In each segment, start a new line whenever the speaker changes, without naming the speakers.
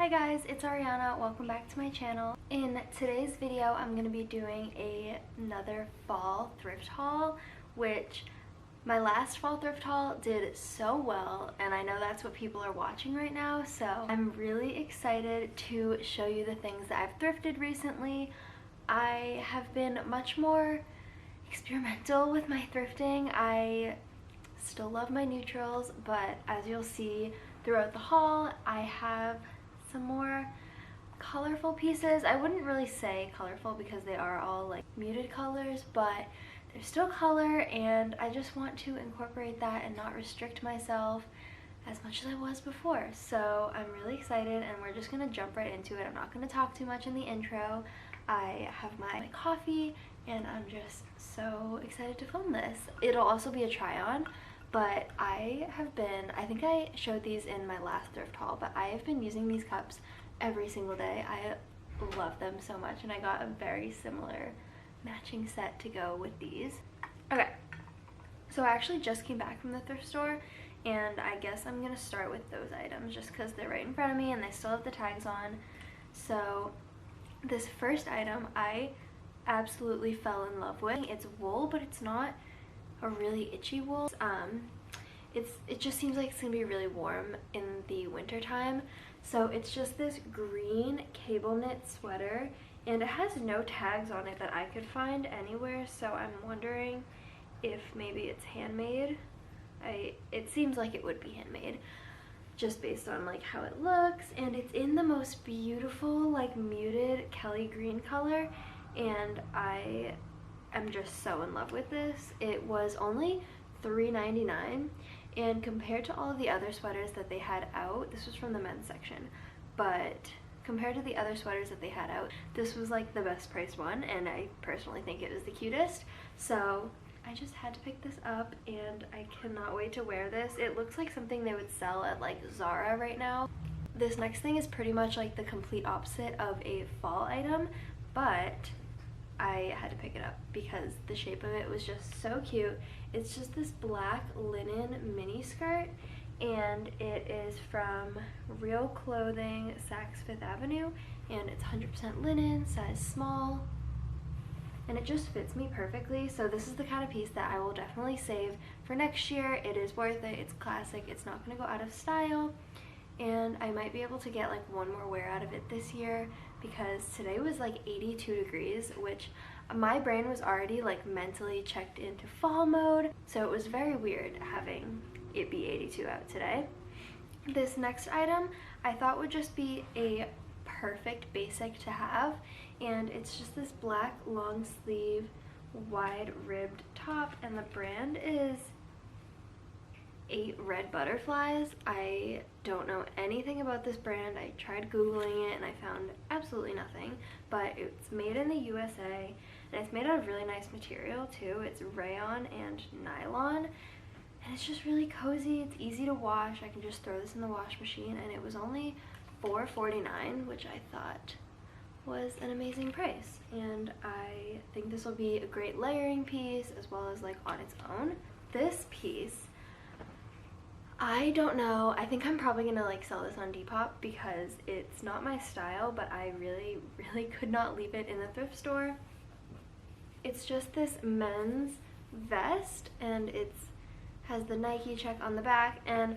Hi guys, it's Ariana. Welcome back to my channel. In today's video, I'm going to be doing another fall thrift haul, which my last fall thrift haul did so well, and I know that's what people are watching right now, so I'm really excited to show you the things that I've thrifted recently. I have been much more experimental with my thrifting. I still love my neutrals, but as you'll see throughout the haul, I have some more colorful pieces. I wouldn't really say colorful because they are all like muted colors, but they're still color, and I just want to incorporate that and not restrict myself as much as I was before. So I'm really excited, and we're just gonna jump right into it. I'm not gonna talk too much in the intro. I have my coffee and I'm just so excited to film this. It'll also be a try on, but I think I showed these in my last thrift haul, but I have been using these cups every single day. I love them so much, and I got a very similar matching set to go with these. Okay, so I actually just came back from the thrift store, and I guess I'm gonna start with those items just because they're right in front of me and they still have the tags on. So this first item I absolutely fell in love with. It's wool, but it's not a really itchy wool. It just seems like it's gonna be really warm in the winter time. So it's just this green cable knit sweater, and it has no tags on it that I could find anywhere, so I'm wondering if maybe it's handmade. It seems like it would be handmade just based on like how it looks, and it's in the most beautiful like muted Kelly green color, and I am just so in love with this. It was only $3.99, and compared to all of the other sweaters that they had out, this was from the men's section, but compared to the other sweaters that they had out, this was like the best priced one, and I personally think it was the cutest. So I just had to pick this up, and I cannot wait to wear this. It looks like something they would sell at like Zara right now. This next thing is pretty much like the complete opposite of a fall item, but I had to pick it up because the shape of it was just so cute. It's just this black linen mini skirt, and it is from Real Clothing, Saks Fifth Avenue, and it's 100% linen, size small, and it just fits me perfectly. So this is the kind of piece that I will definitely save for next year. It is worth it. It's classic. It's not going to go out of style, and I might be able to get like one more wear out of it this year because today was like 82 degrees, which my brain was already like mentally checked into fall mode, so it was very weird having it be 82 out today. This next item I thought would just be a perfect basic to have, and it's just this black long sleeve wide ribbed top, and the brand is 8 Red Butterflies. I don't know anything about this brand. I tried googling it and I found absolutely nothing, but it's made in the USA, and it's made out of really nice material too. It's rayon and nylon, and it's just really cozy. It's easy to wash. I can just throw this in the wash machine, and it was only $4.49, which I thought was an amazing price, and I think this will be a great layering piece as well as like on its own. This piece, I don't know, I think I'm probably gonna like sell this on Depop because it's not my style, but I really could not leave it in the thrift store. It's just this men's vest, and it has the Nike check on the back, and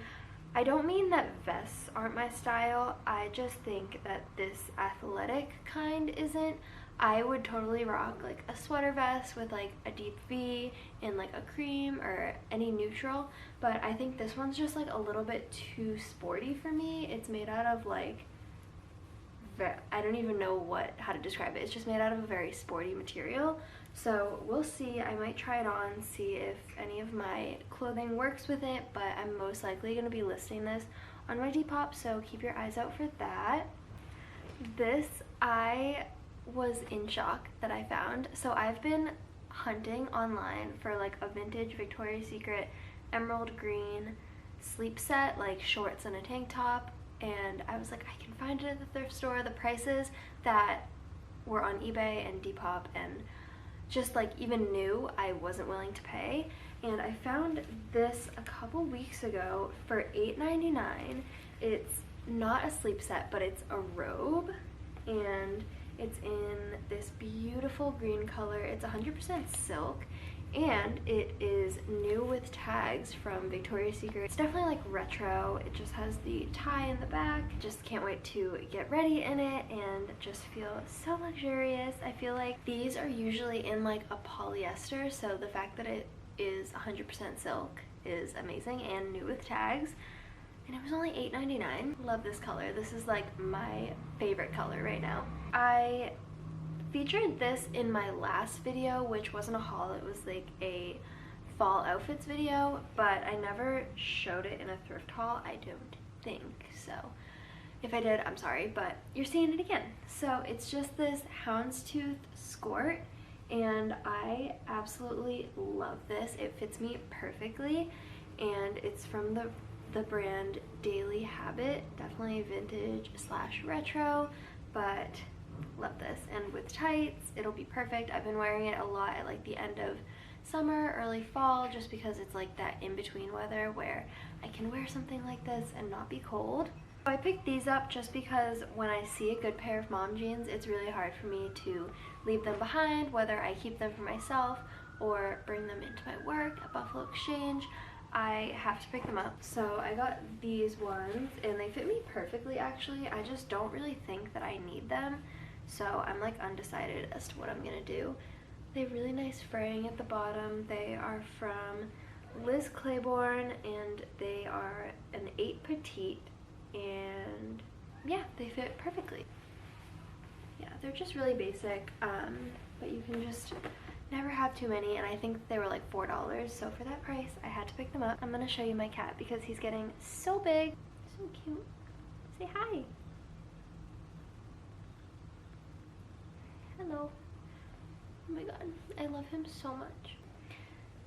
I don't mean that vests aren't my style. I just think that this athletic kind isn't. I would totally rock like a sweater vest with like a deep V in like a cream or any neutral, but I think this one's just like a little bit too sporty for me. It's made out of like, I don't even know how to describe it. It's just made out of a very sporty material. So we'll see. I might try it on, see if any of my clothing works with it, but I'm most likely going to be listing this on my Depop, so keep your eyes out for that. This, I was in shock that I found. So I've been hunting online for like a vintage Victoria's Secret emerald green sleep set, like shorts and a tank top, and I was like, I can find it at the thrift store. The prices that were on eBay and Depop and just like even new, I wasn't willing to pay, and I found this a couple weeks ago for $8.99. It's not a sleep set, but it's a robe, and it's in this beautiful green color. It's 100% silk, and it is new with tags from Victoria's Secret. It's definitely like retro. It just has the tie in the back. Just can't wait to get ready in it and just feel so luxurious. I feel like these are usually in like a polyester, so the fact that it is 100% silk is amazing, and new with tags. And it was only $8.99. Love this color. This is like my favorite color right now. I featured this in my last video, which wasn't a haul, it was like a fall outfits video, but I never showed it in a thrift haul, I don't think. So if I did, I'm sorry, but you're seeing it again. So it's just this houndstooth skirt, and I absolutely love this. It fits me perfectly, and it's from the brand Daily Habit. Definitely vintage / retro, but love this. And with tights, it'll be perfect. I've been wearing it a lot at like the end of summer, early fall, just because it's like that in-between weather where I can wear something like this and not be cold. So I picked these up just because when I see a good pair of mom jeans, it's really hard for me to leave them behind, whether I keep them for myself or bring them into my work at Buffalo Exchange. I have to pick them up. So I got these ones, and they fit me perfectly actually. I just don't really think that I need them, so I'm like undecided as to what I'm gonna do. They have really nice fraying at the bottom. They are from Liz Claiborne, and they are an 8 petite, and yeah, they fit perfectly. Yeah, they're just really basic, but you can just never have too many, and I think they were like $4, so for that price I had to pick them up. I'm gonna show you my cat because he's getting so big. So cute. Say hi. Hello. Oh my god, I love him so much.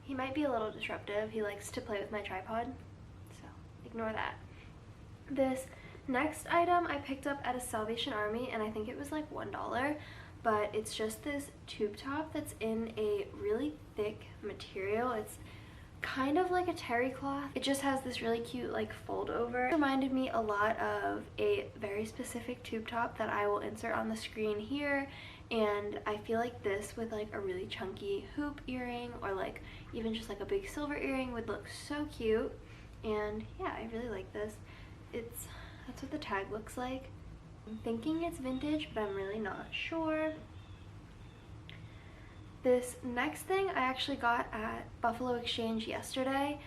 He might be a little disruptive. He likes to play with my tripod, so ignore that. This next item I picked up at a Salvation Army, and I think it was like $1, but it's just this tube top that's in a really thick material. It's kind of like a terry cloth. It just has this really cute like fold over. It reminded me a lot of a very specific tube top that I will insert on the screen here, and I feel like this with like a really chunky hoop earring, or like even just like a big silver earring, would look so cute. And yeah, I really like this. That's what the tag looks like. I'm thinking it's vintage, but I'm really not sure. This next thing I actually got at Buffalo Exchange yesterday,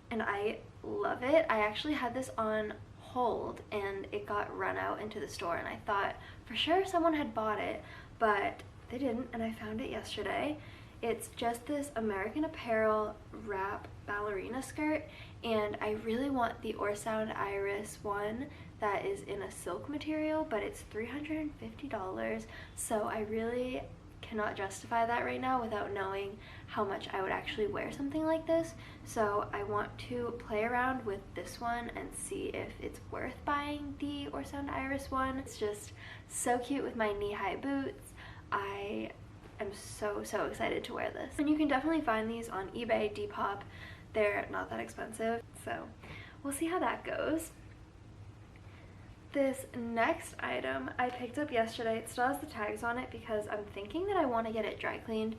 and I love it. I actually had this on hold, and it got run out into the store, and I thought for sure someone had bought it, but they didn't, and I found it yesterday. It's just this American Apparel wrap ballerina skirt, and I really want the Orsound Iris one that is in a silk material, but it's $350, so I really cannot justify that right now without knowing how much I would actually wear something like this. So I want to play around with this one and see if it's worth buying the Orsound Iris one. It's just so cute with my knee-high boots. I am so excited to wear this. And you can definitely find these on eBay, Depop. They're not that expensive, so we'll see how that goes. This next item I picked up yesterday. It still has the tags on it because I'm thinking that I want to get it dry cleaned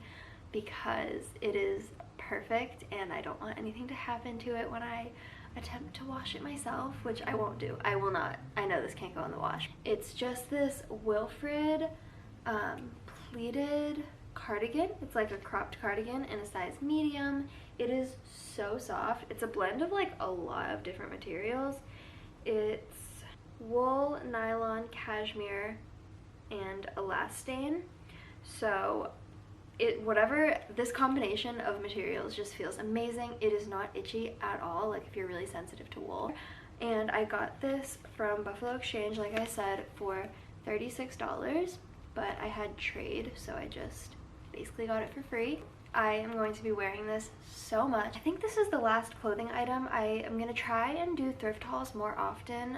because it is perfect and I don't want anything to happen to it when I attempt to wash it myself, which I won't do. I will not. I know this can't go in the wash. It's just this Wilfred pleated cardigan. It's like a cropped cardigan in a size medium. It is so soft. It's a blend of like a lot of different materials. It's wool, nylon, cashmere, and elastane. So this combination of materials just feels amazing. It is not itchy at all, like if you're really sensitive to wool. And I got this from Buffalo Exchange, like I said, for $36, but I had trade, so I just basically got it for free. I am going to be wearing this so much. I think this is the last clothing item. I am gonna try and do thrift hauls more often.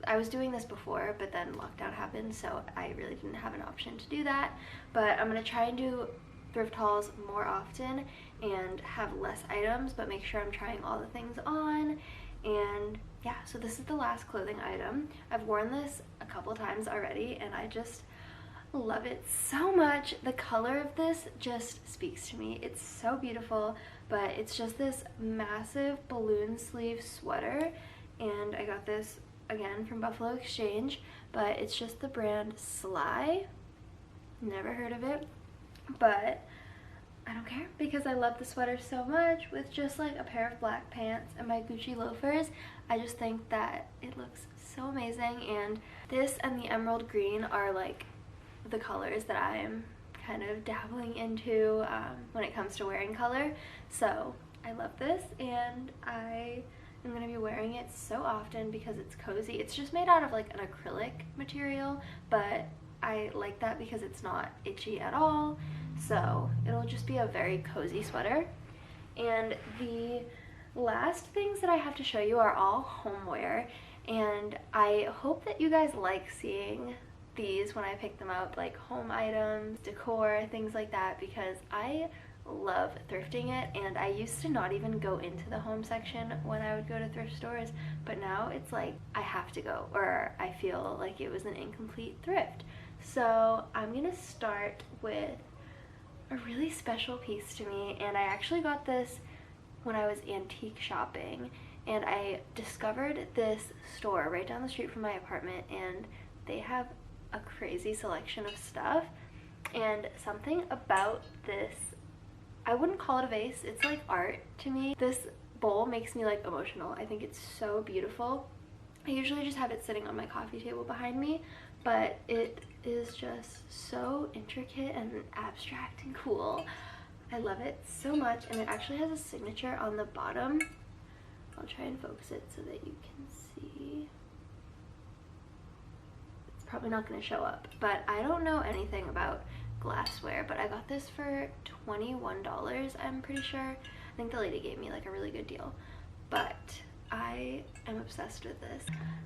I was doing this before, but then lockdown happened, so I really didn't have an option to do that. But I'm gonna try and do thrift hauls more often and have less items, but make sure I'm trying all the things on. And yeah, so this is the last clothing item. I've worn this a couple times already and I just love it so much. The color of this just speaks to me. It's so beautiful, but it's just this massive balloon sleeve sweater, and I got this again from Buffalo Exchange, but it's just the brand Sly. Never heard of it, but I don't care because I love the sweater so much. With just like a pair of black pants and my Gucci loafers, I just think that it looks so amazing. And this and the emerald green are like the colors that I'm kind of dabbling into when it comes to wearing color. So I love this, and I am going to be wearing it so often because it's cozy. It's just made out of like an acrylic material, but I like that because it's not itchy at all. So it'll just be a very cozy sweater. And the last things that I have to show you are all homeware, and I hope that you guys like seeing these when I pick them up, like home items, decor, things like that, because I love thrifting it. And I used to not even go into the home section when I would go to thrift stores, but now it's like I have to go, or I feel like it was an incomplete thrift. So I'm gonna start with a really special piece to me, and I actually got this when I was antique shopping, and I discovered this store right down the street from my apartment, and they have a crazy selection of stuff. And something about this, I wouldn't call it a vase, it's like art to me. This bowl makes me like emotional. I think it's so beautiful. I usually just have it sitting on my coffee table behind me, but it is just so intricate and abstract and cool. I love it so much, and it actually has a signature on the bottom. I'll try and focus it so that you can see. Probably not going to show up, but I don't know anything about glassware, but I got this for $21, I'm pretty sure. I think the lady gave me like a really good deal, but I am obsessed with this.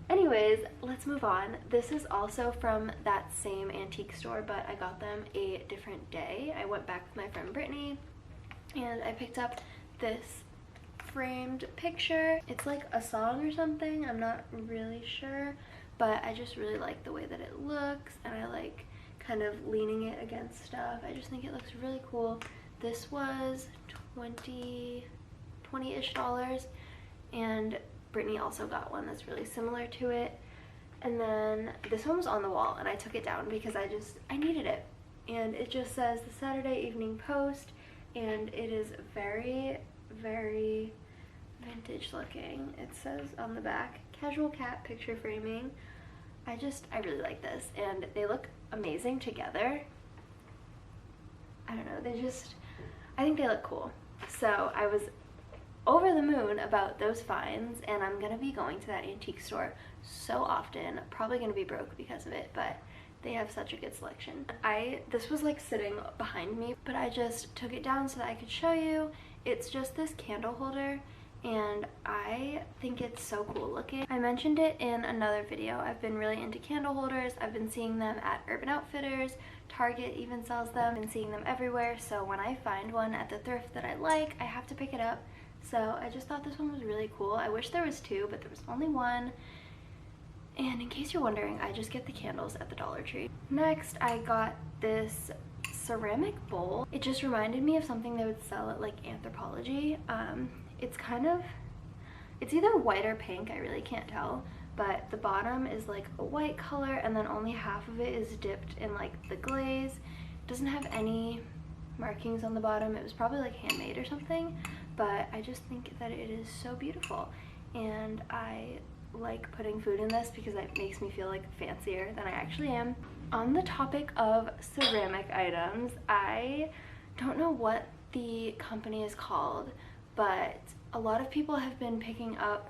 Anyways, let's move on. This is also from that same antique store, but I got them a different day. I went back with my friend Brittany and I picked up this framed picture. It's like a song or something, I'm not really sure, but I just really like the way that it looks, and I like kind of leaning it against stuff. I just think it looks really cool. This was $20-ish, and Brittany also got one that's really similar to it. And then this one was on the wall, and I took it down because I needed it. And it just says the Saturday Evening Post, and it is very, very vintage looking. It says on the back, casual cat picture framing. I really like this, and they look amazing together. I don't know, I think they look cool. So I was over the moon about those finds, and I'm gonna be going to that antique store so often. Probably gonna be broke because of it, but they have such a good selection. This was like sitting behind me, but I just took it down so that I could show you. It's just this candle holder, and I think it's so cool looking. I mentioned it in another video. I've been really into candle holders. I've been seeing them at Urban Outfitters, Target even sells them. I've been seeing them everywhere, so when I find one at the thrift that I like, I have to pick it up. So I just thought this one was really cool. I wish there was two, but there was only one. And in case you're wondering, I just get the candles at the Dollar Tree. Next, I got this ceramic bowl. It just reminded me of something they would sell at like Anthropologie. It's either white or pink, I really can't tell, but the bottom is like a white color, and then only half of it is dipped in like the glaze. It doesn't have any markings on the bottom. It was probably like handmade or something, but I just think that it is so beautiful, and I like putting food in this because it makes me feel like fancier than I actually am. On the topic of ceramic items, I don't know what the company is called, but a lot of people have been picking up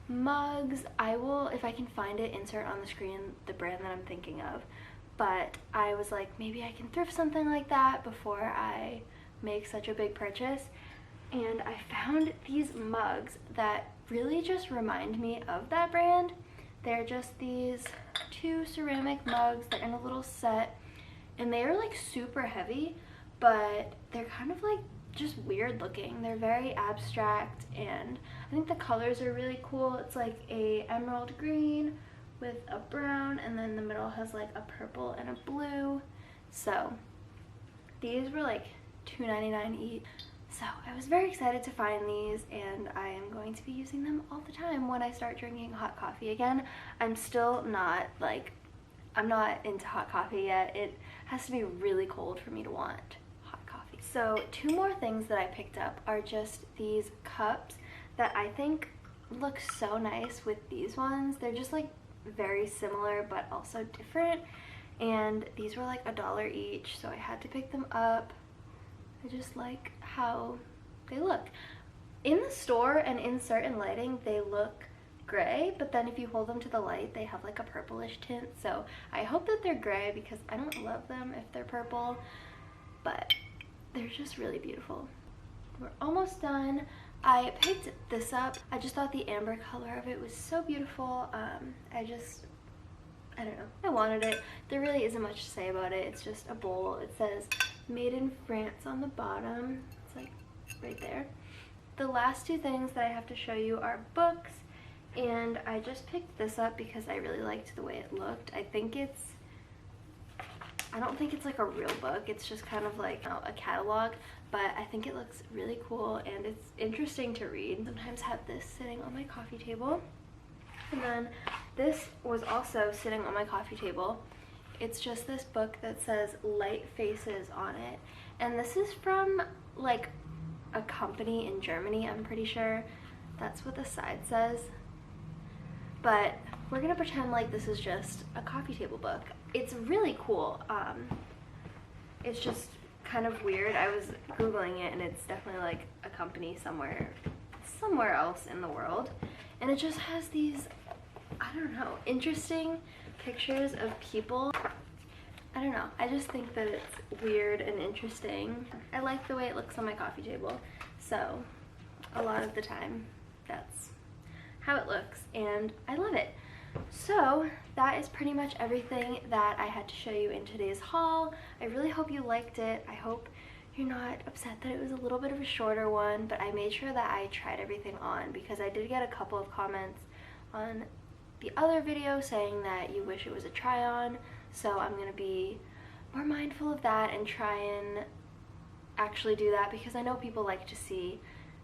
mugs. I will, if I can find it, insert on the screen the brand that I'm thinking of, but I was like, maybe I can thrift something like that before I make such a big purchase. And I found these mugs that really just remind me of that brand. They're just these two ceramic mugs. They're in a little set, and they are like super heavy, but they're kind of like just weird looking. They're very abstract, and I think the colors are really cool. It's like a emerald green with a brown, and then the middle has like a purple and a blue. So these were like $2.99 each. So I was very excited to find these, and I am going to be using them all the time when I start drinking hot coffee again. I'm still not like, I'm not into hot coffee yet. It has to be really cold for me to want hot coffee. So 2 more things that I picked up are just these cups that I think look so nice with these ones. They're just like very similar but also different, and these were like $1 each, so I had to pick them up. I just like how they look. In the store and in certain lighting they look gray, but then if you hold them to the light they have like a purplish tint, so I hope that they're gray because I don't love them if they're purple, but they're just really beautiful. We're almost done. I picked this up. I just thought the amber color of it was so beautiful. I don't know, I wanted it. There really isn't much to say about it. It's just a bowl. It says made in France on the bottom. It's like right there. The last 2 things that I have to show you are books, and I just picked this up because I really liked the way it looked. I don't think it's like a real book. It's just kind of like a catalog, but I think it looks really cool and it's interesting to read. Sometimes have this sitting on my coffee table. And then this was also sitting on my coffee table. It's just this book that says Light Faces on it. And this is from like a company in Germany, I'm pretty sure. That's what the side says. But we're gonna pretend like this is just a coffee table book. It's really cool. It's just kind of weird. I was Googling it and it's definitely like a company somewhere else in the world. And it just has these, I don't know, interesting pictures of people. I don't know, I just think that it's weird and interesting. I like the way it looks on my coffee table, so a lot of the time that's how it looks and I love it. So that is pretty much everything that I had to show you in today's haul. I really hope you liked it. I hope you're not upset that it was a little bit of a shorter one, but I made sure that I tried everything on because I did get a couple of comments on the other video saying that you wish it was a try on, so I'm gonna be more mindful of that and try and actually do that because I know people like to see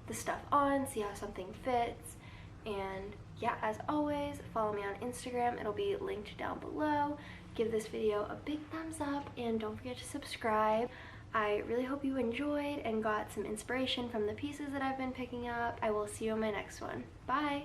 the stuff on, see how something fits. And yeah, as always, follow me on Instagram. It'll be linked down below. Give this video a big thumbs up and don't forget to subscribe. I really hope you enjoyed and got some inspiration from the pieces that I've been picking up. I will see you in my next one. Bye!